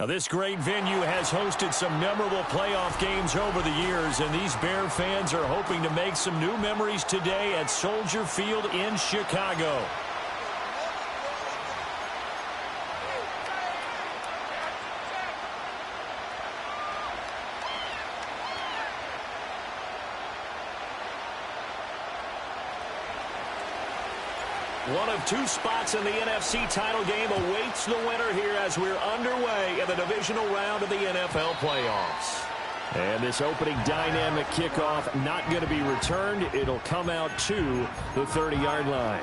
Now, this great venue has hosted some memorable playoff games over the years, and these Bear fans are hoping to make some new memories today at Soldier Field in Chicago. One of two spots in the NFC title game awaits the winner here as we're underway in the divisional round of the NFL playoffs. And this opening dynamic kickoff not going to be returned. It'll come out to the 30-yard line.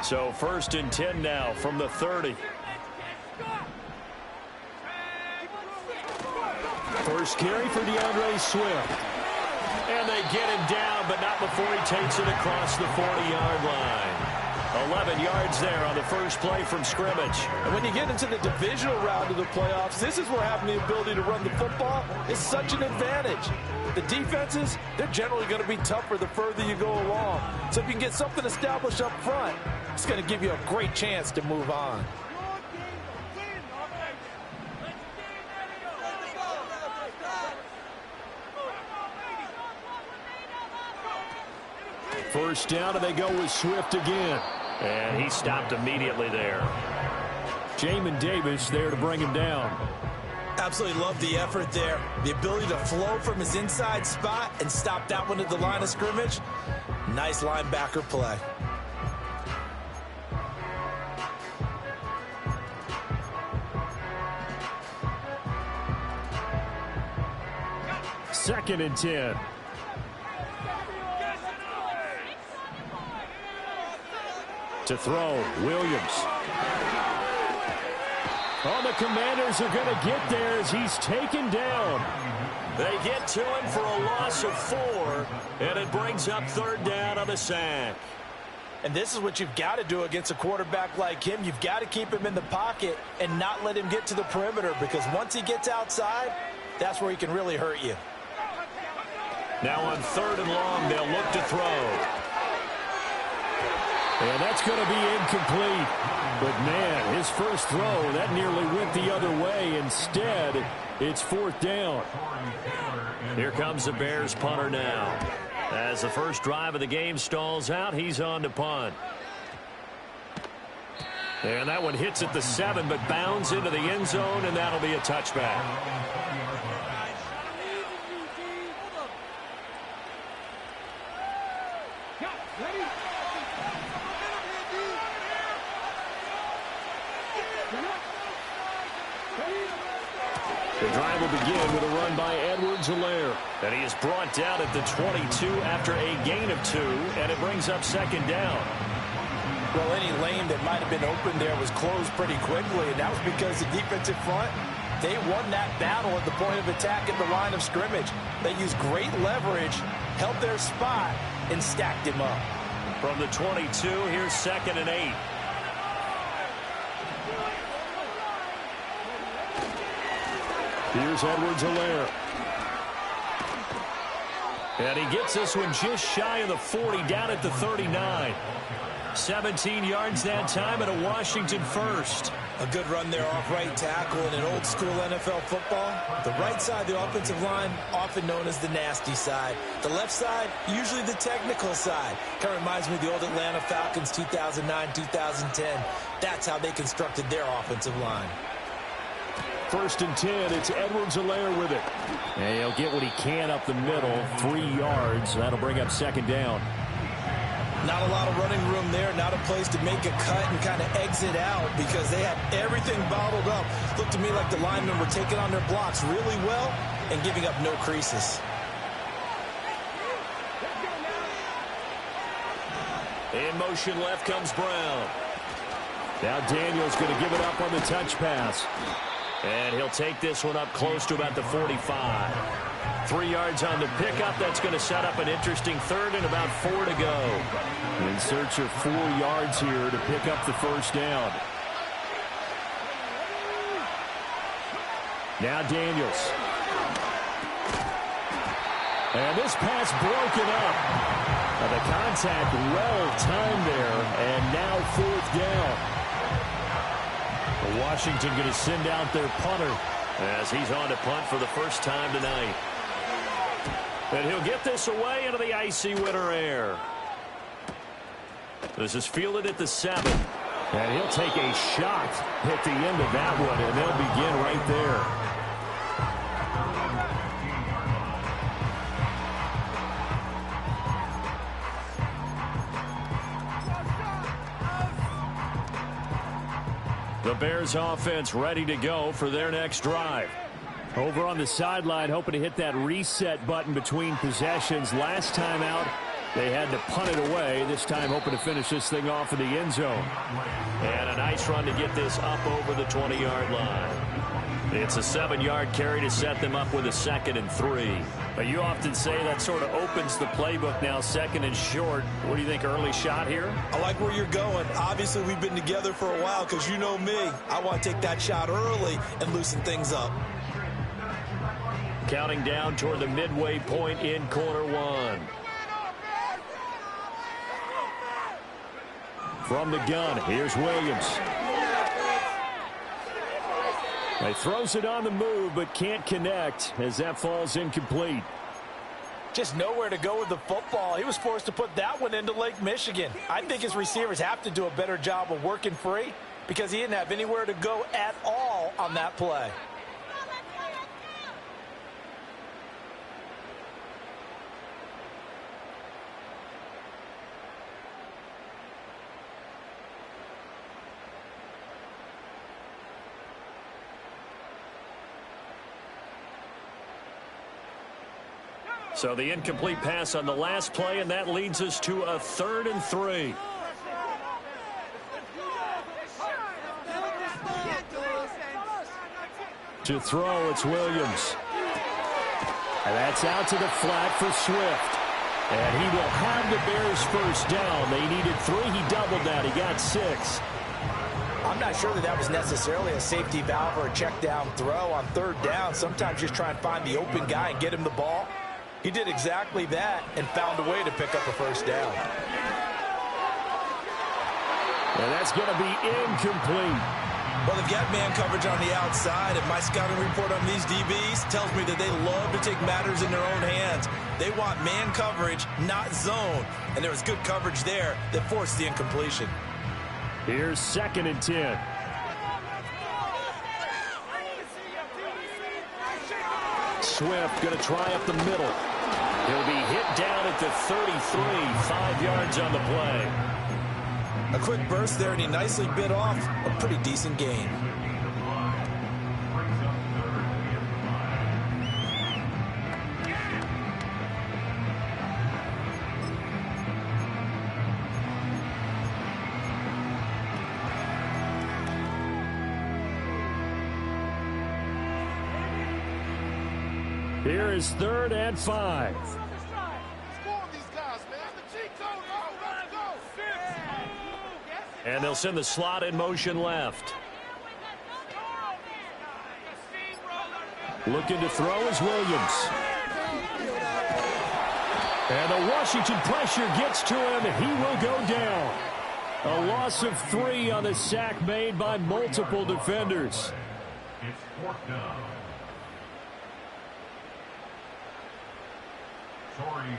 So 1st and 10 now from the 30. First carry for DeAndre Swift. And they get him down, but not before he takes it across the 40-yard line. 11 yards there on the first play from scrimmage. And when you get into the divisional round of the playoffs, this is where having the ability to run the football is such an advantage. The defenses, they're generally going to be tougher the further you go along. So if you can get something established up front, it's going to give you a great chance to move on. First down, and they go with Swift again. And he stopped immediately there. Jamin Davis there to bring him down. Absolutely love the effort there. The ability to flow from his inside spot and stop that one at the line of scrimmage. Nice linebacker play. Second and 10. To throw, Williams. Oh, the Commanders are going to get there as he's taken down. They get to him for a loss of 4, and it brings up 3rd down on the sack. And this is what you've got to do against a quarterback like him. You've got to keep him in the pocket and not let him get to the perimeter, because once he gets outside, that's where he can really hurt you. Now on 3rd and long, they'll look to throw. And that's going to be incomplete. But, man, his first throw, that nearly went the other way. Instead, it's 4th down. Here comes the Bears punter now. As the first drive of the game stalls out, he's on to punt. And that one hits at the 7, but bounds into the end zone, and that'll be a touchback. The drive will begin with a run by Edwards-Helaire. And he is brought down at the 22 after a gain of 2, and it brings up 2nd down. Well, any lane that might have been open there was closed pretty quickly, and that was because the defensive front, they won that battle at the point of attack at the line of scrimmage. They used great leverage, held their spot, and stacked him up. From the 22, here's 2nd and 8. Here's Edwards-Helaire. And he gets this one just shy of the 40, down at the 39. 17 yards that time, and a Washington first. A good run there off right tackle in an old school NFL football. The right side of the offensive line, often known as the nasty side. The left side, usually the technical side. Kind of reminds me of the old Atlanta Falcons 2009-2010. That's how they constructed their offensive line. 1st and 10, it's Edwards-Helaire with it. And he'll get what he can up the middle, 3 yards. That'll bring up 2nd down. Not a lot of running room there, not a place to make a cut and kind of exit out because they had everything bottled up. Looked to me like the linemen were taking on their blocks really well and giving up no creases. In motion left comes Brown. Now Daniels going to give it up on the touch pass. And he'll take this one up close to about the 45. 3 yards on the pickup. That's going to set up an interesting 3rd and about 4 to go. In search of 4 yards here to pick up the 1st down. Now Daniels. And this pass broken up. The contact well-timed there, and now 4th down. Washington going to send out their punter as he's on to punt for the first time tonight. And he'll get this away into the icy winter air. This is fielded at the 7. And he'll take a shot at the end of that one, and they'll begin right there. The Bears offense ready to go for their next drive. Over on the sideline, hoping to hit that reset button between possessions. Last time out, they had to punt it away. This time hoping to finish this thing off in the end zone. And a nice run to get this up over the 20-yard line. It's a 7-yard carry to set them up with a 2nd and 3. But you often say that sort of opens the playbook now, 2nd and short. What do you think, early shot here? I like where you're going. Obviously, we've been together for a while because you know me. I want to take that shot early and loosen things up. Counting down toward the midway point in quarter 1. From the gun, here's Williams. He throws it on the move, but can't connect as that falls incomplete. Just nowhere to go with the football. He was forced to put that one into Lake Michigan. I think his receivers have to do a better job of working free because he didn't have anywhere to go at all on that play. So the incomplete pass on the last play, and that leads us to a 3rd and 3. To throw, it's Williams. And that's out to the flat for Swift. And he will have the Bears first down. They needed 3. He doubled that. He got 6. I'm not sure that was necessarily a safety valve or a check down throw on 3rd down. Sometimes just try and find the open guy and get him the ball. He did exactly that and found a way to pick up a first down. And that's going to be incomplete. Well, they've got man coverage on the outside, and my scouting report on these DBs tells me that they love to take matters in their own hands. They want man coverage, not zone. And there was good coverage there that forced the incompletion. Here's 2nd and 10. Swift going to try up the middle. He'll be hit down at the 33, 5 yards on the play. A quick burst there, and he nicely bit off a pretty decent gain. Here is 3rd and 5. And they'll send the slot in motion left. Looking to throw is Williams. And the Washington pressure gets to him, and he will go down. A loss of 3 on the sack made by multiple defenders. It's 4th down.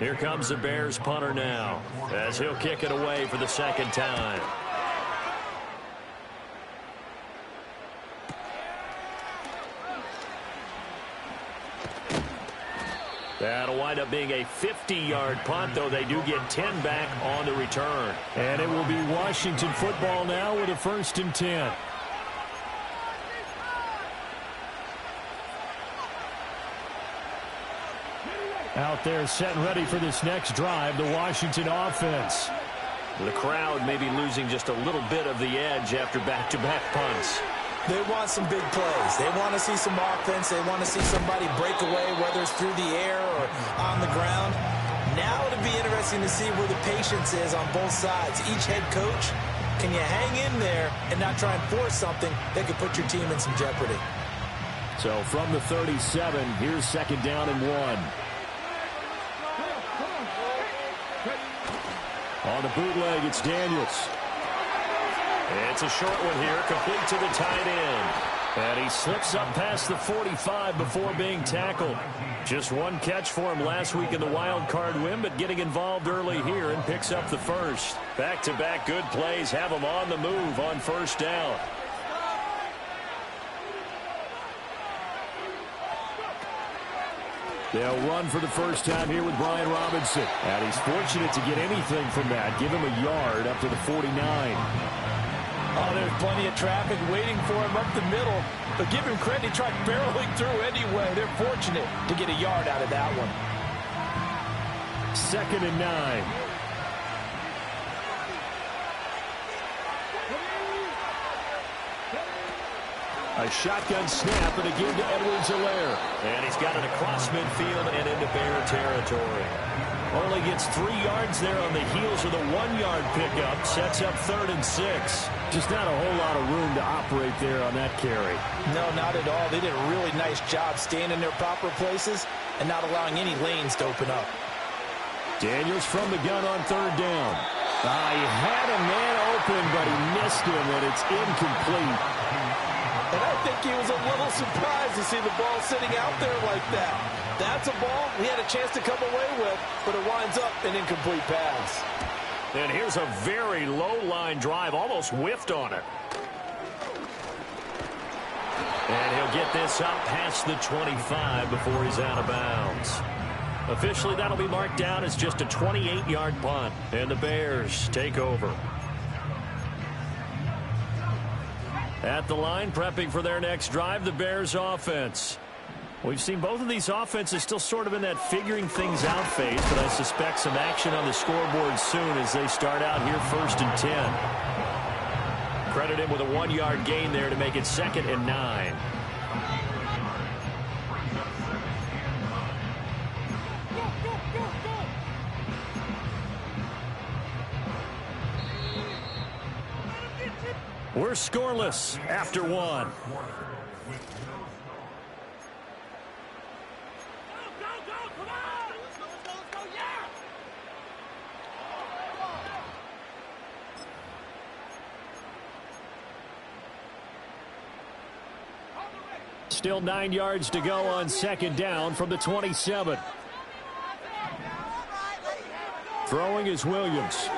Here comes the Bears punter now, as he'll kick it away for the 2nd time. That'll wind up being a 50-yard punt, though they do get 10 back on the return. And it will be Washington football now with a 1st and 10. Out there set and ready for this next drive, the Washington offense. The crowd may be losing just a little bit of the edge after back-to-back punts. They want some big plays. They want to see some offense. They want to see somebody break away, whether it's through the air or on the ground. Now it'll be interesting to see where the patience is on both sides. Each head coach, can you hang in there and not try and force something that could put your team in some jeopardy? So from the 37, here's 2nd down and 1. On the bootleg, it's Daniels. It's a short one here, complete to the tight end. And he slips up past the 45 before being tackled. Just one catch for him last week in the wild card win, but getting involved early here and picks up the first. Back-to-back good plays have him on the move on first down. They'll run for the first time here with Brian Robinson. And he's fortunate to get anything from that. Give him a yard up to the 49. Oh, there's plenty of traffic waiting for him up the middle. But give him credit, he tried barreling through anyway. They're fortunate to get a yard out of that one. 2nd and 9. A shotgun snap and a give to Edwards-Helaire. And he's got it across midfield and into Bear territory. Only gets 3 yards there on the heels of the 1-yard pickup. Sets up 3rd and 6. Just not a whole lot of room to operate there on that carry. No, not at all. They did a really nice job staying in their proper places and not allowing any lanes to open up. Daniels from the gun on 3rd down. He had a man open, but he missed him, and it's incomplete. And I think he was a little surprised to see the ball sitting out there like that. That's a ball he had a chance to come away with, but it winds up an incomplete pass. And here's a very low-line drive, almost whiffed on it. And he'll get this up past the 25 before he's out of bounds. Officially, that'll be marked down as just a 28-yard punt, and the Bears take over. At the line, prepping for their next drive, the Bears offense. We've seen both of these offenses still sort of in that figuring things out phase, but I suspect some action on the scoreboard soon as they start out here 1st and 10. Credit him with a 1-yard gain there to make it 2nd and 9. We're scoreless after 1. Still 9 yards to go on 2nd down from the 27. Throwing is Williams.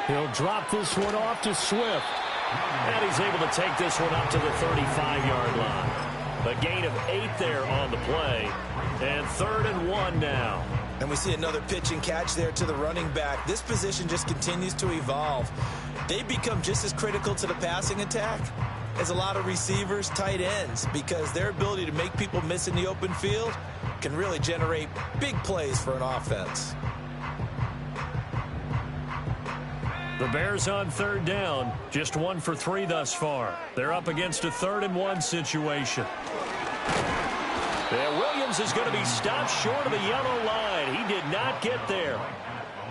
He'll drop this one off to Swift. And he's able to take this one up to the 35-yard line. A gain of 8 there on the play. And 3rd and 1 now. And we see another pitch and catch there to the running back. This position just continues to evolve. They become just as critical to the passing attack as a lot of receivers, tight ends, because their ability to make people miss in the open field can really generate big plays for an offense. The Bears on 3rd down, just 1 for 3 thus far. They're up against a 3rd and 1 situation. And Williams is going to be stopped short of the yellow line. He did not get there.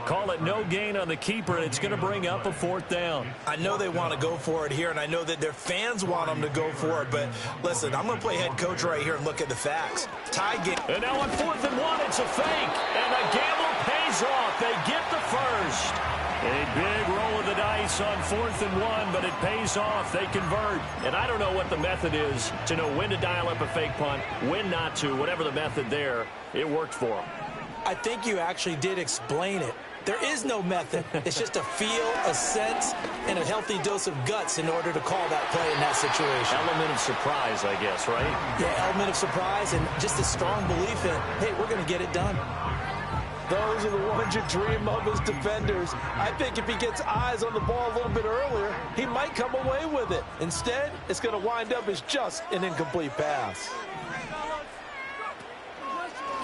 Call it no gain on the keeper, and it's going to bring up a 4th down. I know they want to go for it here, and I know that their fans want them to go for it, but listen, I'm going to play head coach right here and look at the facts. Tie game. And now on 4th and 1, it's a fake, and the gamble pays off. They get the first. A big roll of the dice on 4th and 1, but it pays off. They convert. And I don't know what the method is to know when to dial up a fake punt, when not to. Whatever the method there, it worked for them. I think you actually did explain it. There is no method. It's just a feel, a sense, and a healthy dose of guts in order to call that play in that situation. Element of surprise, I guess, right? Yeah, element of surprise and just a strong belief in, hey, we're going to get it done. Those are the ones you dream of as defenders. I think if he gets eyes on the ball a little bit earlier, he might come away with it. Instead, it's going to wind up as just an incomplete pass.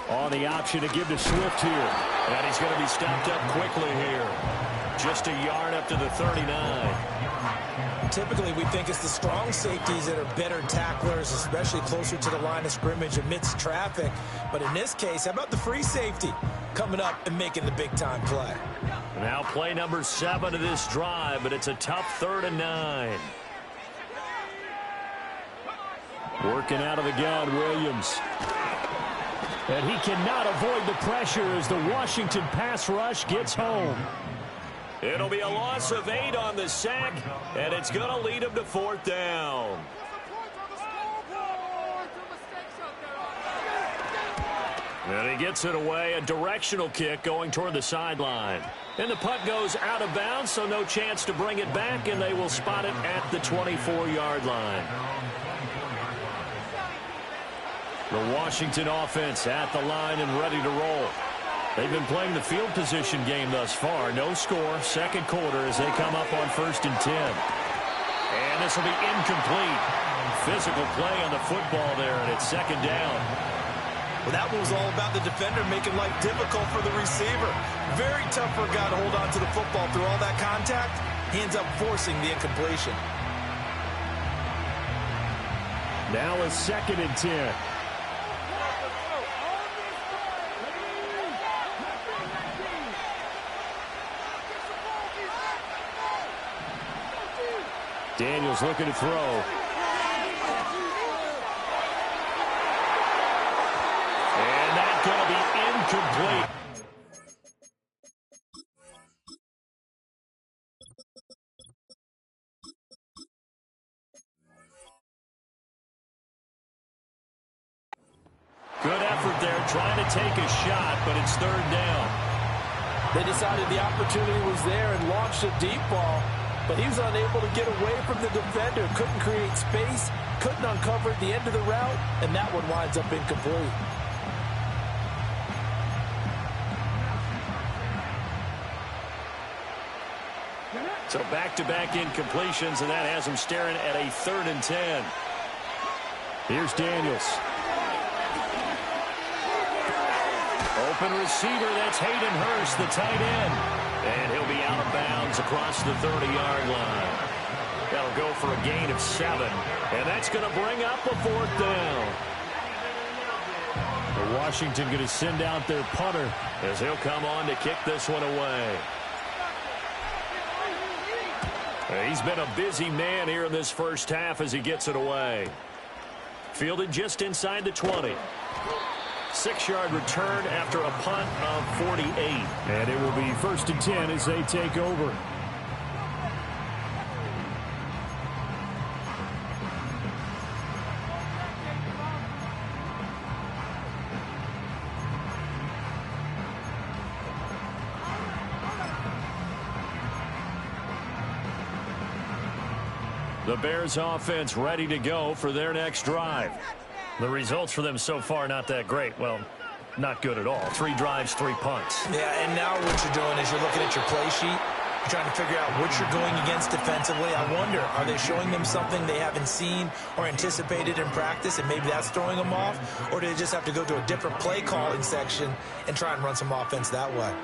On the option to give to Swift here. And he's going to be stopped up quickly here. Just a yard up to the 39. Typically, we think it's the strong safeties that are better tacklers, especially closer to the line of scrimmage amidst traffic. But in this case, how about the free safety coming up and making the big-time play? Now play number 7 of this drive, but it's a tough 3rd and 9. Working out of the gun, Williams. And he cannot avoid the pressure as the Washington pass rush gets home. It'll be a loss of 8 on the sack, and it's going to lead him to 4th down. And he gets it away, a directional kick going toward the sideline. And the punt goes out of bounds, so no chance to bring it back, and they will spot it at the 24-yard line. The Washington offense at the line and ready to roll. They've been playing the field position game thus far. No score, second quarter as they come up on 1st and 10. And this will be incomplete. Physical play on the football there, and it's 2nd down. Well, that one was all about the defender making life difficult for the receiver. Very tough for a guy to hold on to the football through all that contact. He ends up forcing the incompletion. Now a 2nd and 10. Daniels looking to throw. And that's going to be incomplete. Good effort there, trying to take a shot, but it's 3rd down. They decided the opportunity was there and launched a deep ball. But he was unable to get away from the defender. Couldn't create space. Couldn't uncover at the end of the route. And that one winds up incomplete. So back-to-back incompletions, and that has him staring at a 3rd and 10. Here's Daniels. Open receiver, that's Hayden Hurst, the tight end. And he'll be out of bounds across the 30-yard line. That'll go for a gain of 7. And that's going to bring up a 4th down. The Washington going to send out their punter as he'll come on to kick this one away. He's been a busy man here in this first half as he gets it away. Fielded just inside the 20. 6-yard return after a punt of 48. And it will be 1st and 10 as they take over. The Bears offense ready to go for their next drive. The results for them so far not that great. Well, not good at all. 3 drives, 3 punts. Yeah, and now what you're doing is you're looking at your play sheet. You're trying to figure out what you're going against defensively. I wonder, are they showing them something they haven't seen or anticipated in practice, and maybe that's throwing them off? Or do they just have to go to a different play calling section and try and run some offense that way?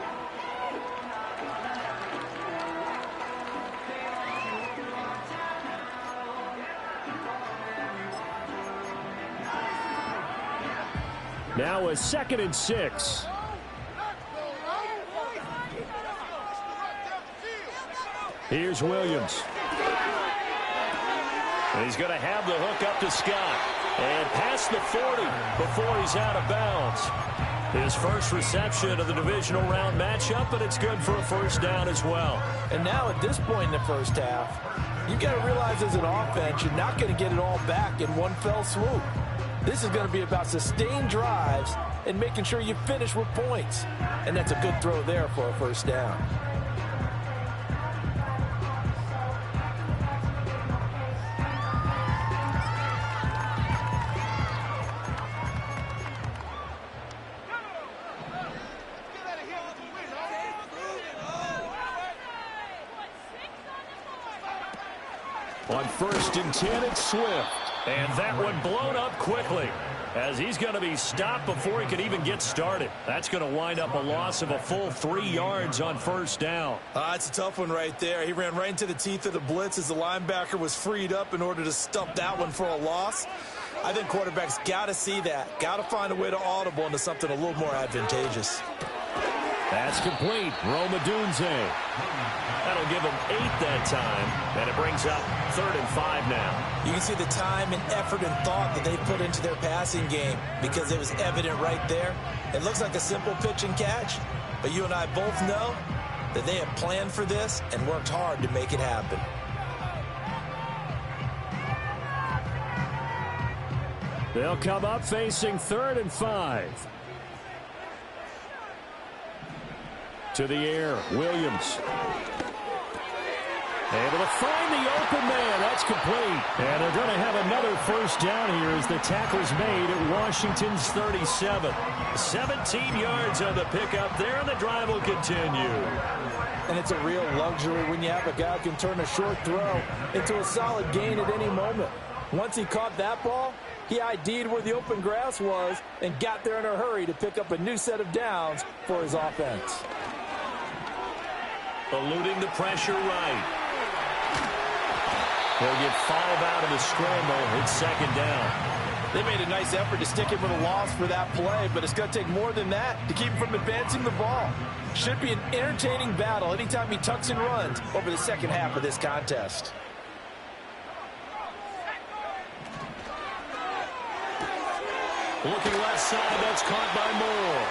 Now a 2nd and 6. Here's Williams. And he's going to have the hook up to Scott. And past the 40 before he's out of bounds. His first reception of the divisional round matchup, but it's good for a 1st down as well. And now at this point in the first half, you've got to realize as an offense, you're not going to get it all back in one fell swoop. This is going to be about sustained drives and making sure you finish with points. And that's a good throw there for a 1st down. On 1st and 10, it's Swift. And that one blown up quickly as he's going to be stopped before he can even get started. That's going to wind up a loss of a full 3 yards on 1st down. It's a tough one right there. He ran right into the teeth of the blitz as the linebacker was freed up in order to stuff that one for a loss. I think quarterbacks got to see that. Got to find a way to audible into something a little more advantageous. That's complete. Roma Dunze. That'll give him 8 that time, and it brings up 3rd and 5 now. You can see the time and effort and thought that they put into their passing game because it was evident right there. It looks like a simple pitch and catch, but you and I both know that they have planned for this and worked hard to make it happen. They'll come up facing 3rd and 5. To the air, Williams. Able to find the open man. That's complete. And they're going to have another first down here as the tackle's made at Washington's 37. 17 yards on the pickup there, and the drive will continue. And it's a real luxury when you have a guy who can turn a short throw into a solid gain at any moment. Once he caught that ball, he ID'd where the open grass was and got there in a hurry to pick up a new set of downs for his offense. Eluding the pressure right. They'll get 5 out of the scramble. It's 2nd down. They made a nice effort to stick him with a loss for that play, but it's going to take more than that to keep him from advancing the ball. Should be an entertaining battle anytime he tucks and runs over the second half of this contest. Looking left side, that's caught by Moore.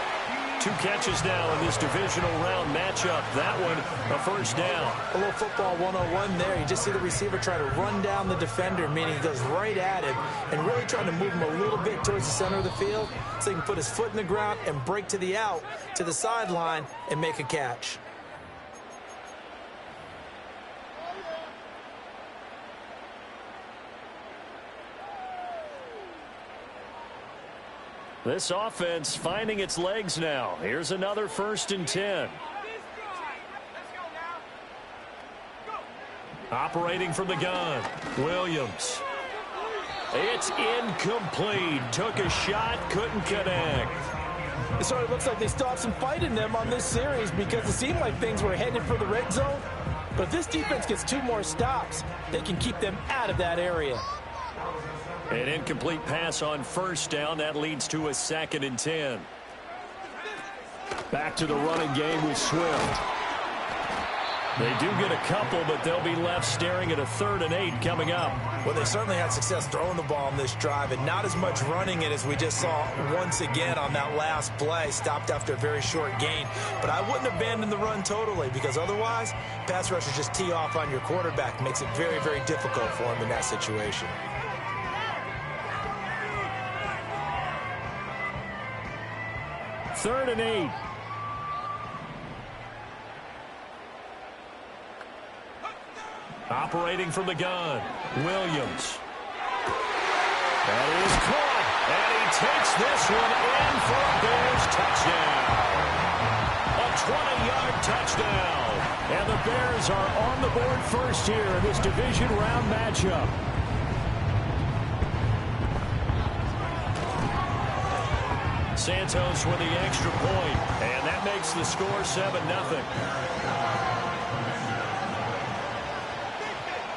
2 catches now in this divisional round matchup. That one, a first down. A little football 101 there. You just see the receiver try to run down the defender, meaning he goes right at him and really trying to move him a little bit towards the center of the field so he can put his foot in the ground and break to the out, to the sideline, and make a catch. This offense finding its legs now. Here's another 1st and 10. Operating from the gun, Williams. It's incomplete. Took a shot, couldn't connect. It sort of looks like they still have some fight in them on this series because it seemed like things were headed for the red zone. But if this defense gets 2 more stops, they can keep them out of that area. An incomplete pass on 1st down. That leads to a 2nd and 10. Back to the running game with Swift. They do get a couple, but they'll be left staring at a 3rd and 8 coming up. Well, they certainly had success throwing the ball on this drive, and not as much running it as we just saw once again on that last play. Stopped after a very short gain. But I wouldn't abandon the run totally, because otherwise, pass rushers just tee off on your quarterback. Makes it very, very difficult for him in that situation. Third and 8. Operating from the gun, Williams. That is caught, and he takes this one in for a Bears touchdown. A 20-yard touchdown, and the Bears are on the board first here in this division round matchup. Santos with the extra point, and that makes the score 7-0.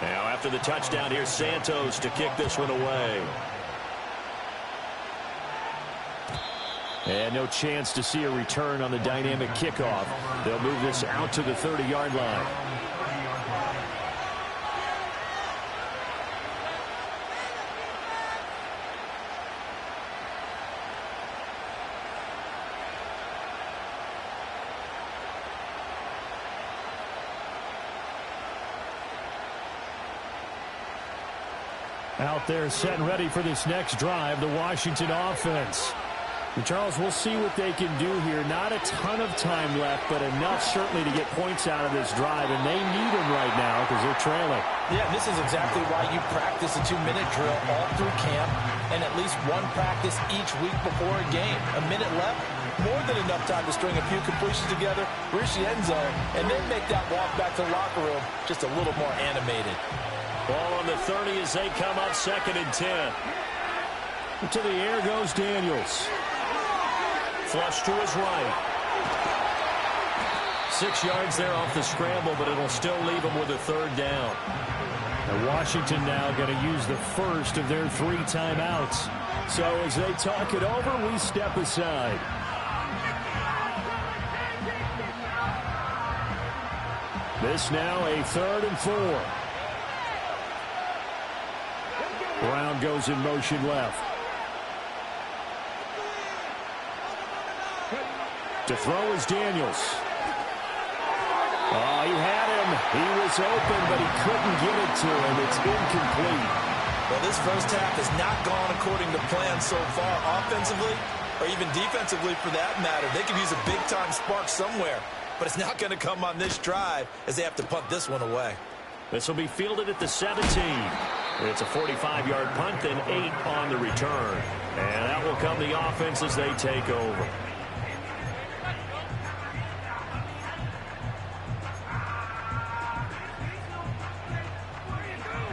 Now after the touchdown, here's Santos to kick this one away. And no chance to see a return on the dynamic kickoff. They'll move this out to the 30-yard line. Out there set and ready for this next drive, the Washington offense. And Charles, we'll see what they can do here. Not a ton of time left, but enough certainly to get points out of this drive, and they need them right now because they're trailing. Yeah, this is exactly why you practice a 2-minute drill all through camp and at least one practice each week before a game. A minute left, more than enough time to string a few completions together, reach the end zone, and then make that walk back to the locker room just a little more animated. Ball on the 30 as they come up 2nd and 10. To the air goes Daniels. Flush to his right. 6 yards there off the scramble, but it'll still leave him with a 3rd down. Now Washington now going to use the first of their 3 timeouts. So as they talk it over, we step aside. This now a 3rd and 4. Brown goes in motion left. To throw is Daniels. He was open, but he couldn't get it to him. It's incomplete. Well, this first half has not gone according to plan so far, offensively or even defensively for that matter. They could use a big-time spark somewhere, but it's not going to come on this drive as they have to punt this one away. This will be fielded at the 17. It's a 45-yard punt, then 8 on the return. And that will come the offense as they take over.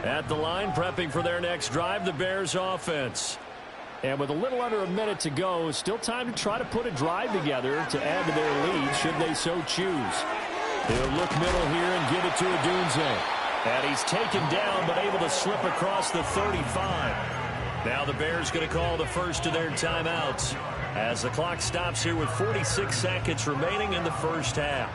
At the line, prepping for their next drive, the Bears offense. And with a little under a minute to go, still time to try to put a drive together to add to their lead should they so choose. They'll look middle here and give it to Odunze. And he's taken down but able to slip across the 35. Now the Bears going to call the first of their timeouts as the clock stops here with 46 seconds remaining in the first half.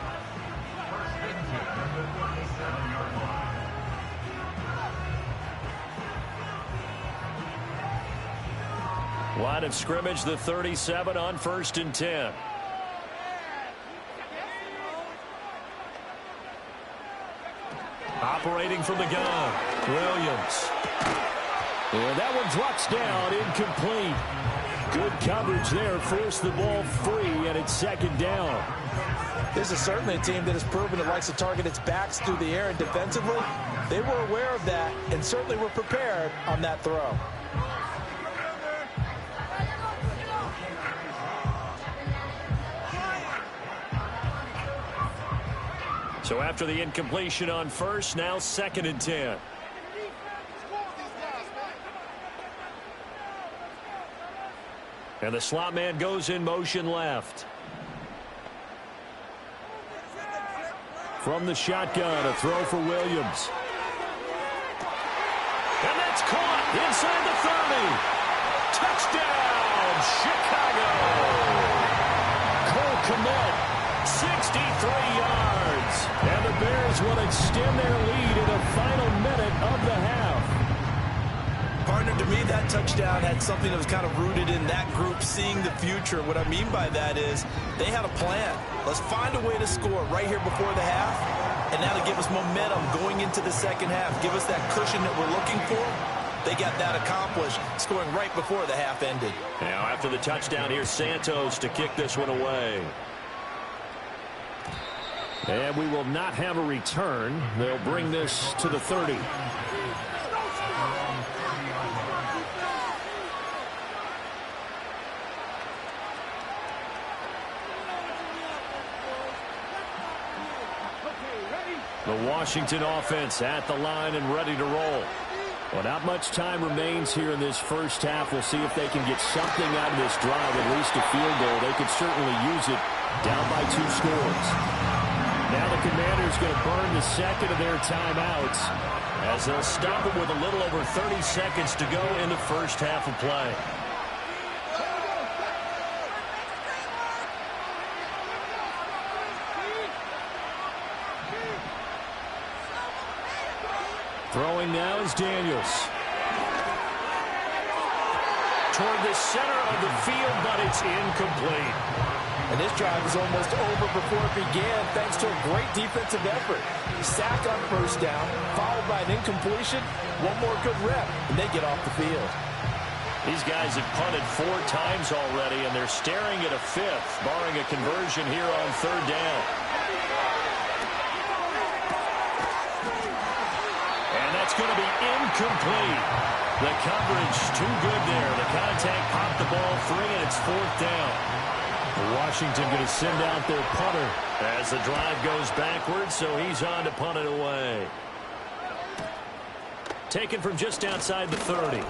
Line of scrimmage, the 37 on 1st and 10. Operating from the gun, Williams. And that one drops down, incomplete. Good coverage there, forced the ball free, and it's 2nd down. This is certainly a team that has proven it likes to target its backs through the air, and defensively, they were aware of that and certainly were prepared on that throw. So after the incompletion on first, now 2nd and 10. And the slot man goes in motion left. From the shotgun, a throw for Williams. And that's caught inside the 30. Touchdown, Chicago! Cole Kmet, 63 yards. And the Bears will extend their lead in the final minute of the half. Partner, to me, that touchdown had something that was kind of rooted in that group seeing the future. What I mean by that is they had a plan. Let's find a way to score right here before the half, and now to give us momentum going into the second half, give us that cushion that we're looking for. They got that accomplished, scoring right before the half ended. Now after the touchdown, here's Santos to kick this one away. And we will not have a return. They'll bring this to the 30. The Washington offense at the line and ready to roll. Well, not much time remains here in this first half. We'll see if they can get something out of this drive, at least a field goal. They could certainly use it down by 2 scores. Now the Commanders going to burn the second of their timeouts as they'll stop it with a little over 30 seconds to go in the first half of play. Throwing now is Daniels. Toward the center of the field, but it's incomplete. And this drive is almost over before it began thanks to a great defensive effort. Sack on first down, followed by an incompletion, one more good rep, and they get off the field. These guys have punted 4 times already, and they're staring at a 5th, barring a conversion here on 3rd down. And that's going to be incomplete. The coverage too good there. The contact popped the ball free, and it's 4th down. Washington going to send out their punter as the drive goes backwards, so he's on to punt it away. Taken from just outside the 30.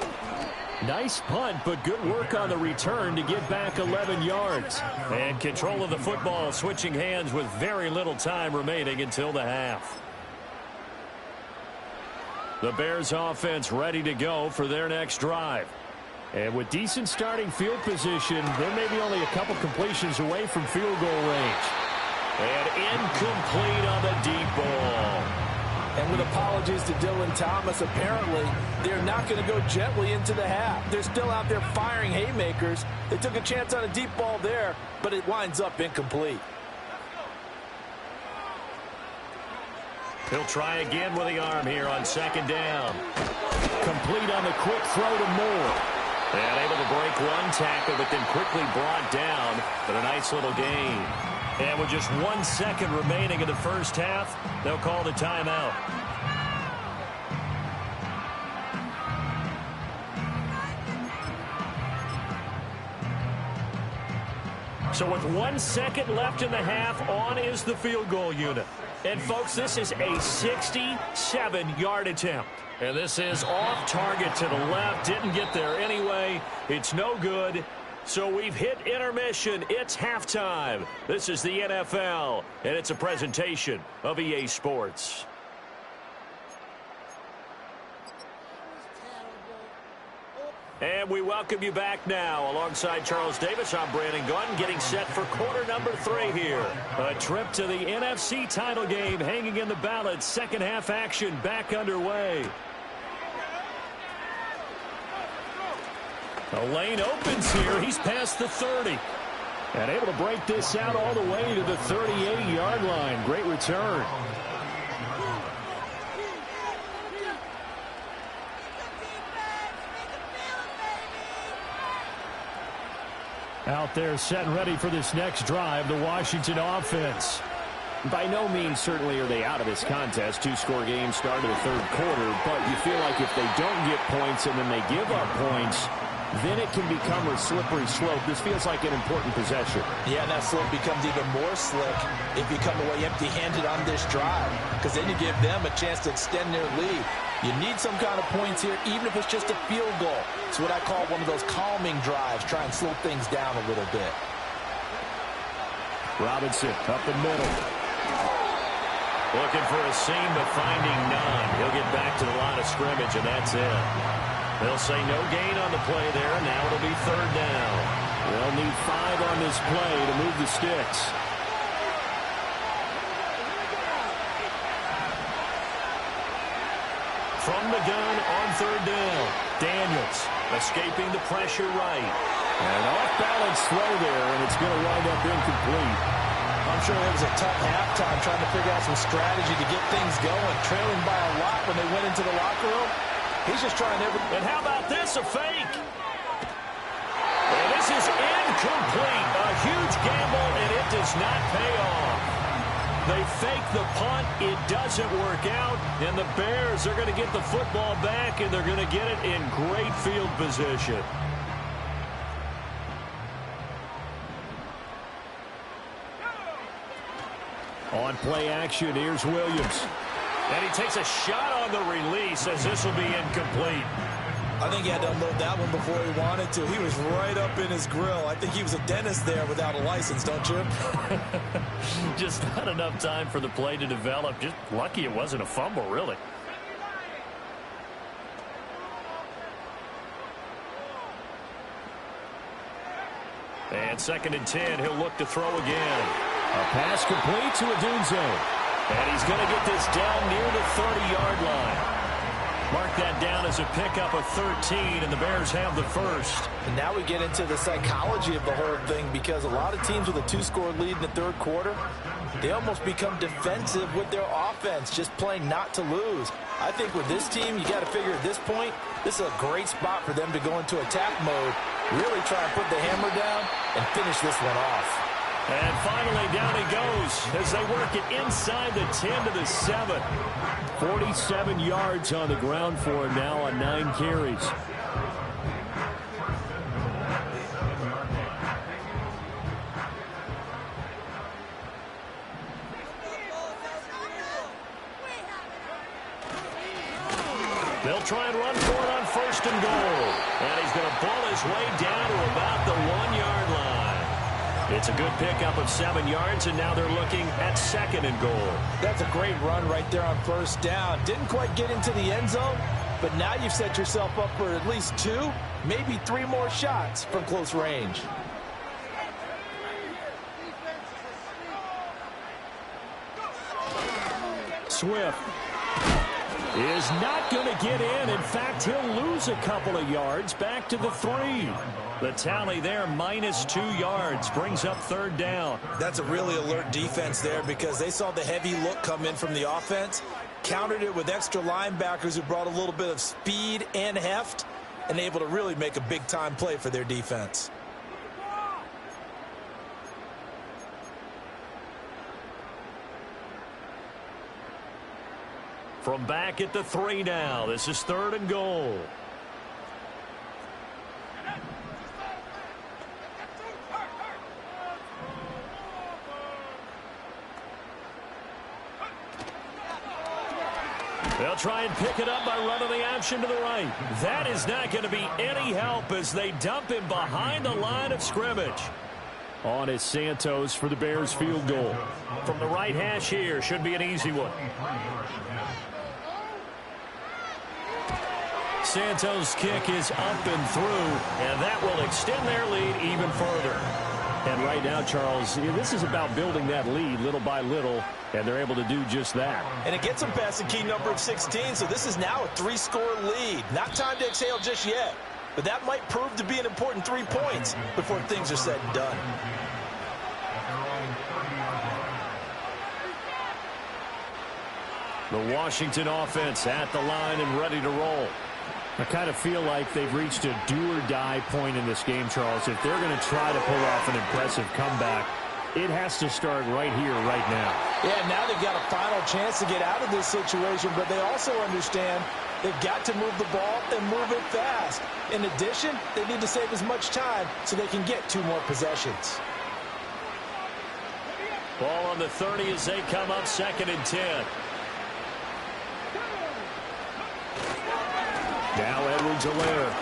Nice punt, but good work on the return to get back 11 yards. And control of the football switching hands with very little time remaining until the half. The Bears offense ready to go for their next drive. And with decent starting field position, they may be only a couple completions away from field goal range. And incomplete on the deep ball. And with apologies to Dylan Thomas, apparently they're not going to go gently into the half. They're still out there firing haymakers. They took a chance on a deep ball there, but it winds up incomplete. He'll try again with the arm here on second down. Complete on the quick throw to Moore. And able to break one tackle, but then quickly brought down. But a nice little gain. And with just 1 second remaining in the first half, they'll call the timeout. So with 1 second left in the half, on is the field goal unit. And, folks, this is a 67-yard attempt. And this is off target to the left. Didn't get there anyway. It's no good. So we've hit intermission. It's halftime. This is the NFL, and it's a presentation of EA Sports. And we welcome you back now. Alongside Charles Davis, I'm Brandon Gaudin, getting set for quarter number 3 here. A trip to the NFC title game hanging in the balance. Second half action back underway. The lane opens here. He's past the 30. And able to break this out all the way to the 38-yard line. Great return. Out there set and ready for this next drive, the Washington offense. By no means certainly are they out of this contest. 2-score game start of the third quarter, but you feel like if they don't get points and then they give up points, then it can become a slippery slope. This feels like an important possession. Yeah, and that slope becomes even more slick if you come away empty-handed on this drive, because then you give them a chance to extend their lead. You need some kind of points here, even if it's just a field goal. It's what I call one of those calming drives. Try and slow things down a little bit. Robinson up the middle. Looking for a seam, but finding none. He'll get back to the line of scrimmage, and that's it. They'll say no gain on the play there. Now it'll be third down. They'll need 5 on this play to move the sticks. From the gun on third down. Daniels escaping the pressure right. And off-balance throw there, and it's going to wind up incomplete. I'm sure it was a tough halftime trying to figure out some strategy to get things going. Trailing by a lot when they went into the locker room. He's just trying everything. And how about this, a fake? And this is incomplete. A huge gamble, and it does not pay off. They fake the punt. It doesn't work out. And the Bears are going to get the football back, and they're going to get it in great field position. On play action, here's Williams. And he takes a shot on the release as this will be incomplete. I think he had to unload that one before he wanted to. He was right up in his grill. I think he was a dentist there without a license, don't you? Just not enough time for the play to develop. Just lucky it wasn't a fumble, really. And 2nd and 10, he'll look to throw again. A pass complete to Odunze. And he's going to get this down near the 30-yard line. Mark that down as a pickup of 13, and the Bears have the first. And now we get into the psychology of the whole thing, because a lot of teams with a 2-score lead in the third quarter, they almost become defensive with their offense, just playing not to lose. I think with this team, you got to figure at this point, this is a great spot for them to go into attack mode, really try and put the hammer down and finish this one off. And finally, down he goes as they work it inside the 10 to the 7. 47 yards on the ground for him now on 9 carries. They'll try and run for it on 1st and goal. And he's going to pull his way down to about the 1-yard line. It's a good pickup of 7 yards, and now they're looking at 2nd and goal. That's a great run right there on 1st down. Didn't quite get into the end zone, but now you've set yourself up for at least 2, maybe 3 more shots from close range. Swift. is not going to get in. In fact, he'll lose a couple of yards back to the 3. The tally there, -2 yards, brings up 3rd down. That's a really alert defense there because they saw the heavy look come in from the offense, countered it with extra linebackers who brought a little bit of speed and heft, and able to really make a big-time play for their defense. From back at the 3 now, this is 3rd and goal. They'll try and pick it up by running the option to the right. That is not going to be any help as they dump him behind the line of scrimmage. On is Santos for the Bears field goal. From the right hash here, should be an easy one. Santos' kick is up and through, and that will extend their lead even further. And right now, Charles, this is about building that lead little by little, and they're able to do just that. And it gets them past the key number of 16, so this is now a 3-score lead. Not time to exhale just yet, but that might prove to be an important 3 points before things are said and done. The Washington offense at the line and ready to roll. I kind of feel like they've reached a do-or-die point in this game, Charles. If they're going to try to pull off an impressive comeback, it has to start right here, right now. Yeah, now they've got a final chance to get out of this situation, but they also understand they've got to move the ball and move it fast. In addition, they need to save as much time so they can get 2 more possessions. Ball on the 30 as they come up 2nd and 10. Now Edwards-Helaire.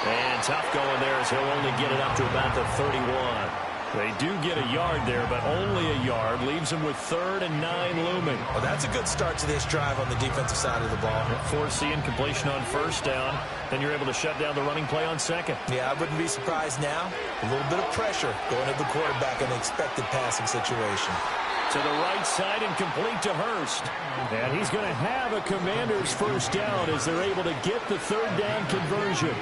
And tough going there as he'll only get it up to about the 31. They do get a yard there, but only a yard. Leaves them with 3rd and 9 looming. Well, that's a good start to this drive on the defensive side of the ball. Forcing completion on 1st down. Then you're able to shut down the running play on 2nd. Yeah, I wouldn't be surprised now. A little bit of pressure going at the quarterback in the expected passing situation. To the right side and complete to Hurst. And he's going to have a Commanders 1st down as they're able to get the 3rd down conversion.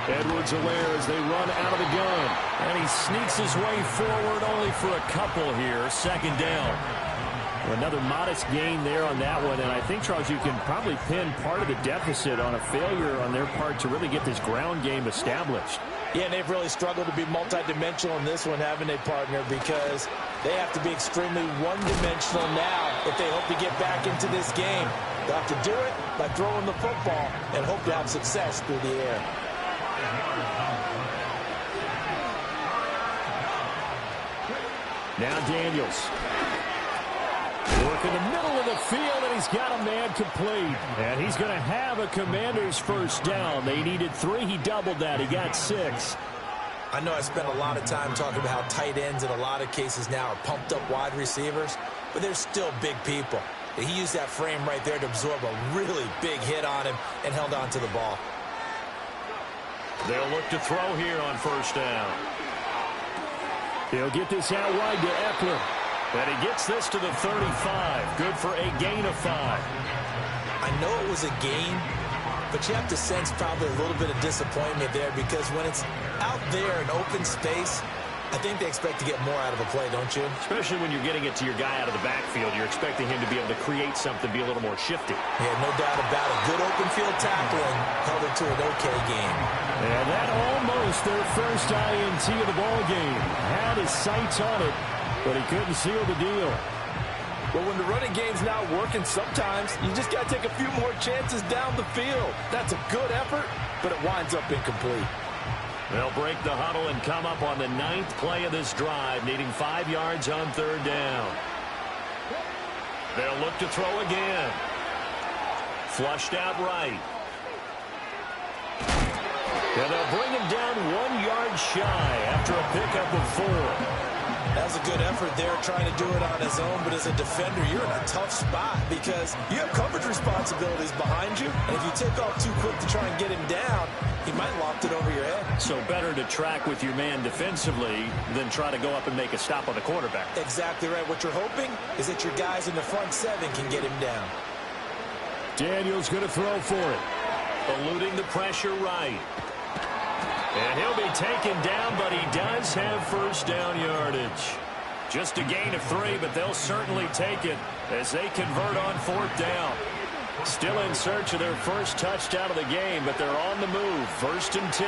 Edwards-Helaire as they run out of the gun. And he sneaks his way forward only for a couple here. 2nd down. Another modest gain there on that one. And I think, Charles, you can probably pin part of the deficit on a failure on their part to really get this ground game established. Yeah, and they've really struggled to be multidimensional in this one, haven't they, partner? Because they have to be extremely one-dimensional now if they hope to get back into this game. They'll have to do it by throwing the football and hope to have success through the air. Now Daniels. Work in the middle of the field, and he's got a man complete. And he's going to have a Commanders 1st down. They needed 3. He doubled that. He got 6. I know I spent a lot of time talking about how tight ends in a lot of cases now are pumped up wide receivers, but they're still big people. He used that frame right there to absorb a really big hit on him and held on to the ball. They'll look to throw here on 1st down. He'll get this out wide to Eckler. And he gets this to the 35. Good for a gain of 5. I know it was a gain, but you have to sense probably a little bit of disappointment there because when it's out there in open space, I think they expect to get more out of a play, don't you? Especially when you're getting it to your guy out of the backfield. You're expecting him to be able to create something, be a little more shifty. Yeah, no doubt about it. Good open field tackling held it to an okay game. And that almost their first INT of the ball game. Had his sights on it, but he couldn't seal the deal. Well, when the running game's not working, sometimes you just got to take a few more chances down the field. That's a good effort, but it winds up incomplete. They'll break the huddle and come up on the 9th play of this drive, needing 5 yards on 3rd down. They'll look to throw again. Flushed out right. And they'll bring him down 1 yard shy after a pickup of 4. That was a good effort there, trying to do it on his own, but as a defender, you're in a tough spot because you have coverage responsibilities behind you, and if you take off too quick to try and get him down, he might loft it over your head. So better to track with your man defensively than try to go up and make a stop on the quarterback. Exactly right. What you're hoping is that your guys in the front 7 can get him down. Daniels going to throw for it. Eluding the pressure right. And he'll be taken down, but he does have first down yardage. Just a gain of 3, but they'll certainly take it as they convert on 4th down. Still in search of their first touchdown of the game, but they're on the move. 1st and 10.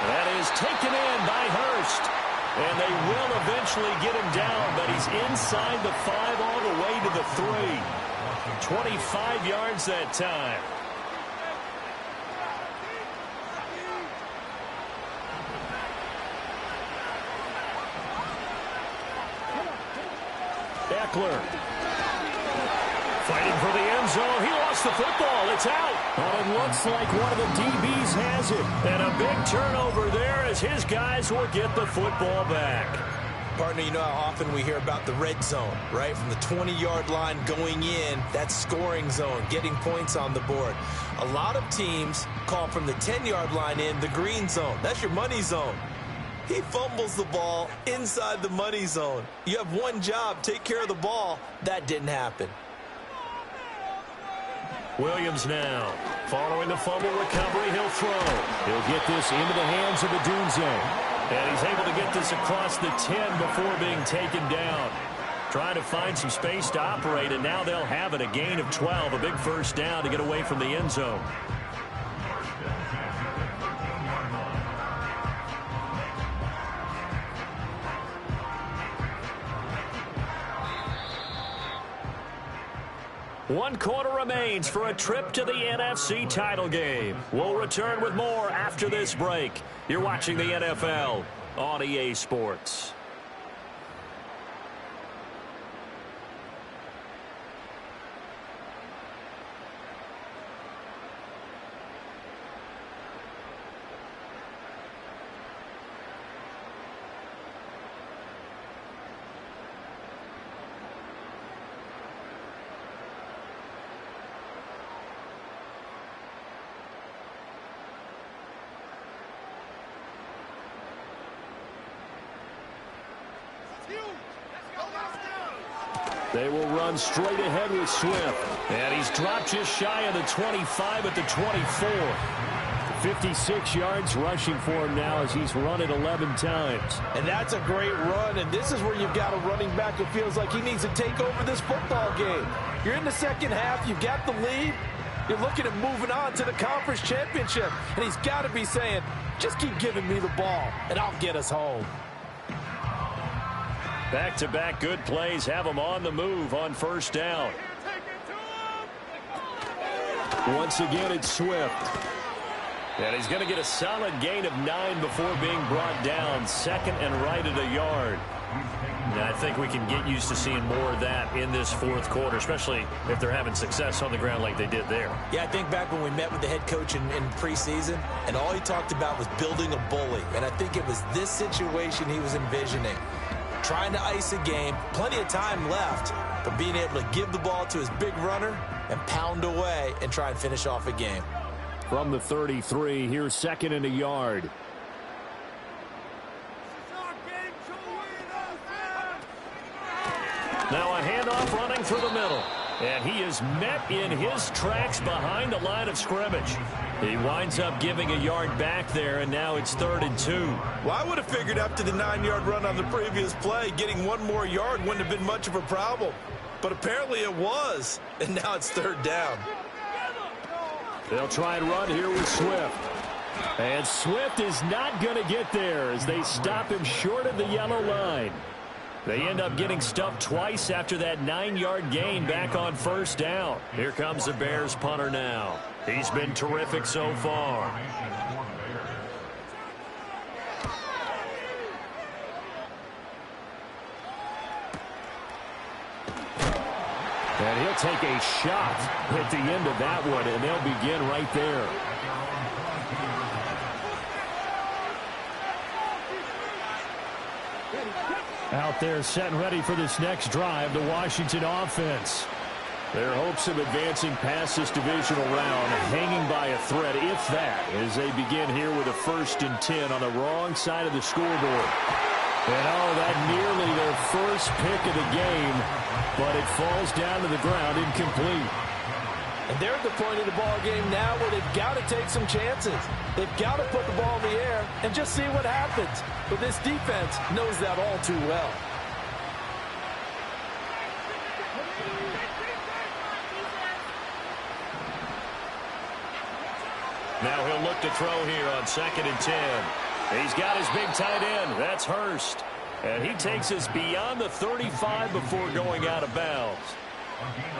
That is taken in by Hurst. And they will eventually get him down, but he's inside the 5 all the way to the 3. 25 yards that time. Eckler. Fighting for the end zone. He lost the football. It's out. Well, it looks like one of the DBs has it. And a big turnover there as his guys will get the football back. Partner, you know how often we hear about the red zone, right? From the 20-yard line going in, that scoring zone, getting points on the board. A lot of teams call from the 10-yard line in the green zone. That's your money zone. He fumbles the ball inside the money zone. You have one job, take care of the ball. That didn't happen. Williams now. Following the fumble recovery, he'll throw. He'll get this into the hands of Odunze. And he's able to get this across the 10 before being taken down. Trying to find some space to operate, and now they'll have it. A gain of 12, a big first down to get away from the end zone. One quarter remains for a trip to the NFC title game. We'll return with more after this break. You're watching the NFL on EA Sports. They will run straight ahead with Swift. And he's dropped just shy of the 25 at the 24. 56 yards rushing for him now as he's run it 11 times. And that's a great run, and this is where you've got a running back who feels like he needs to take over this football game. You're in the second half, you've got the lead. You're looking at moving on to the conference championship, and he's got to be saying, just keep giving me the ball, and I'll get us home. Back-to-back good plays have him on the move on first down. Once again, it's Swift. And he's going to get a solid gain of 9 before being brought down. 2nd and right at a yard. And I think we can get used to seeing more of that in this 4th quarter, especially if they're having success on the ground like they did there. Yeah, I think back when we met with the head coach in preseason, and all he talked about was building a bully. And I think it was this situation he was envisioning. Trying to ice a game, plenty of time left, but being able to give the ball to his big runner and pound away and try and finish off a game. From the 33, here's 2nd and a yard. Now a handoff running through the middle. And he is met in his tracks behind the line of scrimmage. He winds up giving a yard back there, and now it's 3rd and 2. Well, I would have figured after the 9-yard run on the previous play, getting one more yard wouldn't have been much of a problem. But apparently it was, and now it's 3rd down. They'll try and run here with Swift. And Swift is not going to get there as they stop him short of the yellow line. They end up getting stuffed twice after that 9-yard gain back on first down. Here comes the Bears punter now. He's been terrific so far. And he'll take a shot at the end of that one, and they'll begin right there. Out there set and ready for this next drive, the Washington offense. Their hopes of advancing past this divisional round hanging by a thread, if that, as they begin here with a 1st and 10 on the wrong side of the scoreboard. And oh, that nearly their first pick of the game, but it falls down to the ground incomplete. And they're at the point of the ball game now where they've got to take some chances. They've got to put the ball in the air and just see what happens. But this defense knows that all too well. Now he'll look to throw here on 2nd and 10. He's got his big tight end. That's Hurst. And he takes us beyond the 35 before going out of bounds.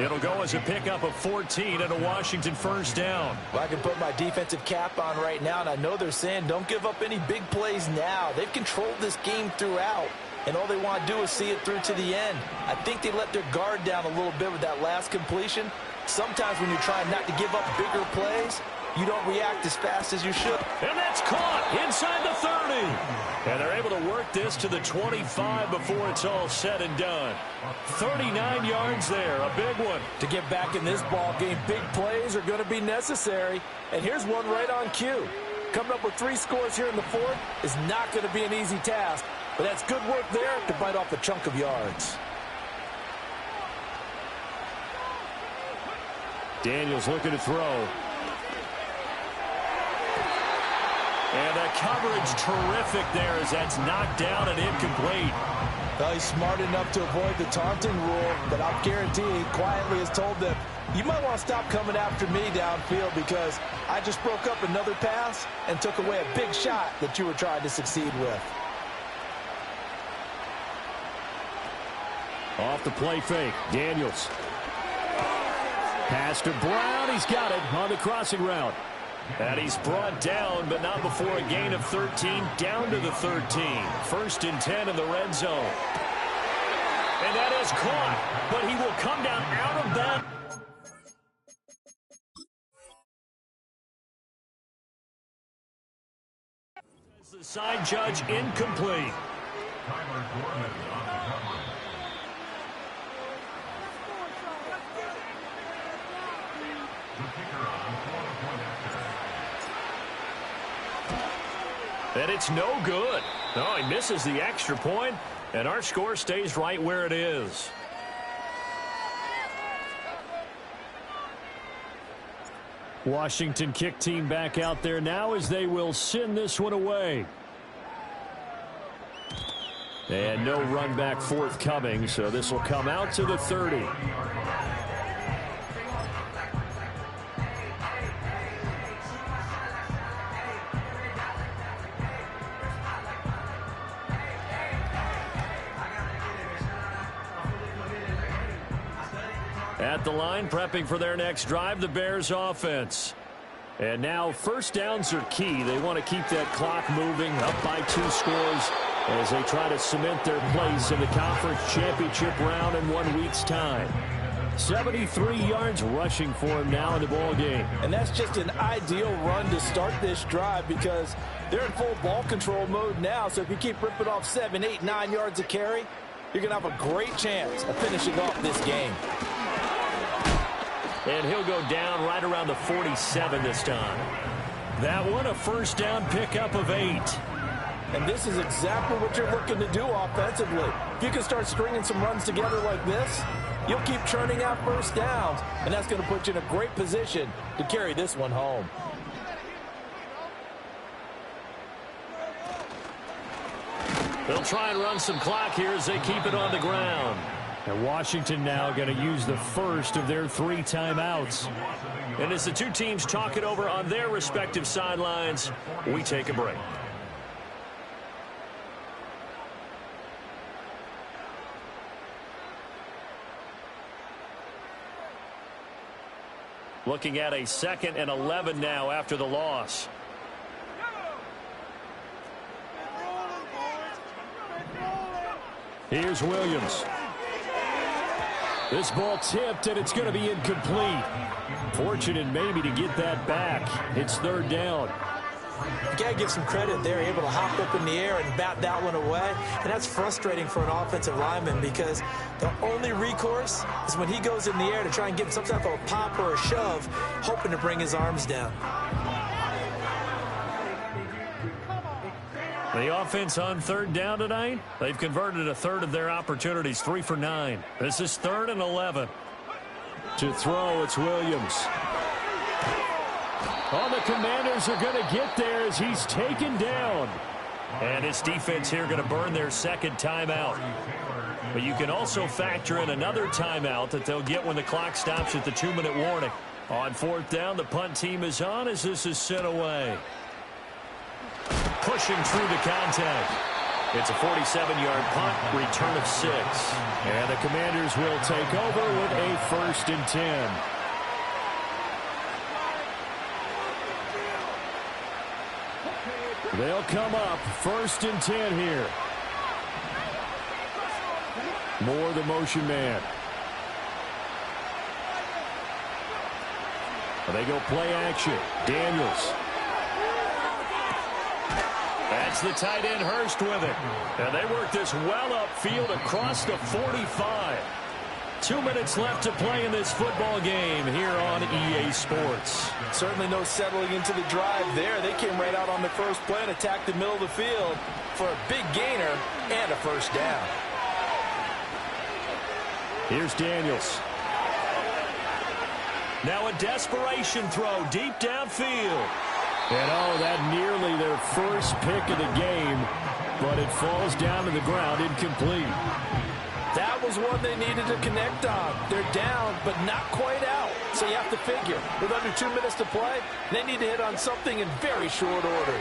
It'll go as a pickup of 14 and a Washington first down. Well, I can put my defensive cap on right now, and I know they're saying don't give up any big plays now. They've controlled this game throughout, and all they want to do is see it through to the end. I think they let their guard down a little bit with that last completion. Sometimes when you're trying not to give up bigger plays, you don't react as fast as you should. And that's caught inside the 30. And they're able to work this to the 25 before it's all said and done. 39 yards there, a big one. To get back in this ball game, big plays are going to be necessary. And here's one right on cue. Coming up with 3 scores here in the 4th is not going to be an easy task. But that's good work there to bite off a chunk of yards. Daniels looking to throw. And the coverage terrific there as that's knocked down and incomplete. Well, he's smart enough to avoid the taunting rule, but I'll guarantee he quietly has told them, you might want to stop coming after me downfield because I just broke up another pass and took away a big shot that you were trying to succeed with. Off the play fake, Daniels. Pass to Brown, he's got it on the crossing route. And he's brought down, but not before a gain of 13, down to the 13. 1st and 10 in the red zone. And that is caught, but he will come down out of that. The side judge incomplete. And it's no good. Oh, he misses the extra point, and our score stays right where it is. Washington kick team back out there now as they will send this one away. And no run back forthcoming, so this will come out to the 30. At the line, prepping for their next drive, the Bears offense. And now first downs are key. They want to keep that clock moving, up by 2 scores as they try to cement their place in the conference championship round in 1 week's time. 73 yards rushing for him now in the ball game. And that's just an ideal run to start this drive because they're in full ball control mode now. So if you keep ripping off 7, 8, 9 yards of carry, you're going to have a great chance of finishing off this game. And he'll go down right around the 47 this time. That one, a first down pickup of 8. And this is exactly what you're looking to do offensively. If you can start stringing some runs together like this, you'll keep churning out first downs, and that's going to put you in a great position to carry this one home. They'll try and run some clock here as they keep it on the ground. And Washington now going to use the first of their 3 timeouts. And as the 2 teams talk it over on their respective sidelines, we take a break. Looking at a 2nd and 11 now after the loss. Here's Williams. This ball tipped, and it's going to be incomplete. Fortunate maybe to get that back. It's 3rd down. You got to give some credit. They're able to hop up in the air and bat that one away. And that's frustrating for an offensive lineman because the only recourse is when he goes in the air to try and get some type of a pop or a shove, hoping to bring his arms down. The offense on third down tonight, they've converted a third of their opportunities, 3 for 9. This is 3rd and 11. To throw, it's Williams. Oh, the Commanders are going to get there as he's taken down. And his defense here going to burn their second timeout. But you can also factor in another timeout that they'll get when the clock stops at the 2-minute warning. On 4th down, the punt team is on as this is sent away. Pushing through the contact. It's a 47-yard punt, return of 6. And the Commanders will take over with a 1st and 10. They'll come up 1st and 10 here. Moore, the motion man. They go play action. Daniels. That's the tight end Hurst with it. And they work this well upfield across the 45. 2 minutes left to play in this football game here on EA Sports. Certainly no settling into the drive there. They came right out on the first play and attacked the middle of the field for a big gainer and a 1st down. Here's Daniels. Now a desperation throw deep downfield. And oh, that nearly their first pick of the game, but it falls down to the ground incomplete. That was one they needed to connect on. They're down, but not quite out. So you have to figure, with under 2 minutes to play, they need to hit on something in very short order.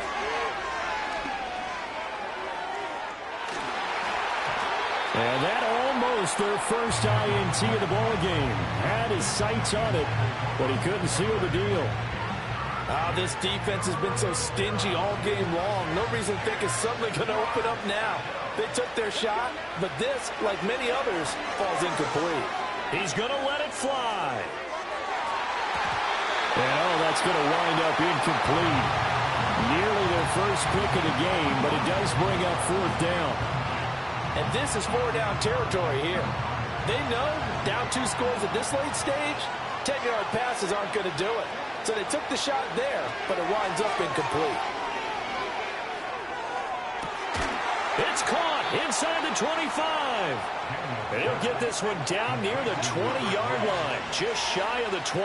And that almost their first INT of the ball game. Had his sights on it, but he couldn't seal the deal. This defense has been so stingy all game long. No reason to think it's suddenly going to open up now. They took their shot, but this, like many others, falls incomplete. He's going to let it fly. And oh, that's going to wind up incomplete. Nearly their first pick of the game, but it does bring up 4th down. And this is 4-down territory here. They know down 2 scores at this late stage, 10-yard passes aren't going to do it. So they took the shot there, but it winds up incomplete. It's caught inside the 25. And he'll get this one down near the 20-yard line, just shy of the 20.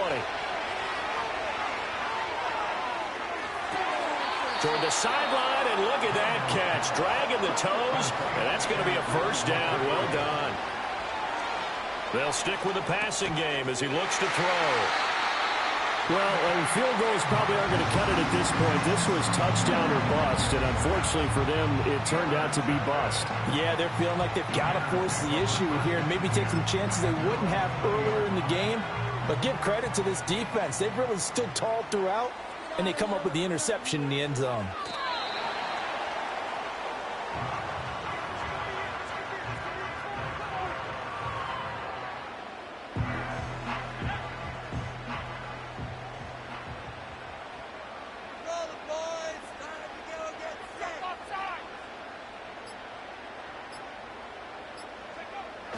Toward the sideline, and look at that catch. Dragging the toes, and that's going to be a 1st down. Well done. They'll stick with the passing game as he looks to throw. Well, field goals probably aren't going to cut it at this point. This was touchdown or bust, and unfortunately for them, it turned out to be bust. Yeah, they're feeling like they've got to force the issue here and maybe take some chances they wouldn't have earlier in the game. But give credit to this defense. They've really stood tall throughout, and they come up with the interception in the end zone.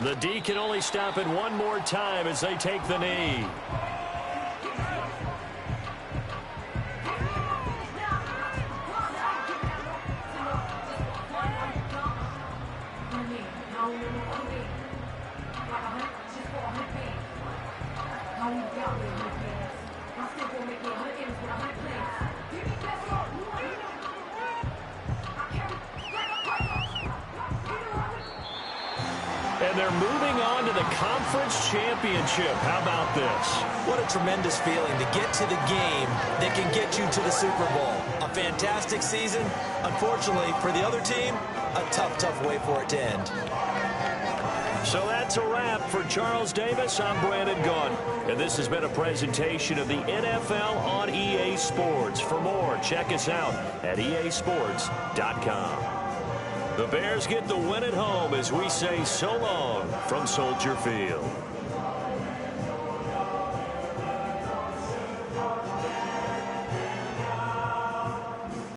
The D can only stop it one more time as they take the knee. And they're moving on to the conference championship. How about this? What a tremendous feeling to get to the game that can get you to the Super Bowl. A fantastic season. Unfortunately, for the other team, a tough, tough way for it to end. So that's a wrap for Charles Davis. I'm Brandon Gunn. And this has been a presentation of the NFL on EA Sports. For more, check us out at easports.com. The Bears get the win at home as we say so long from Soldier Field.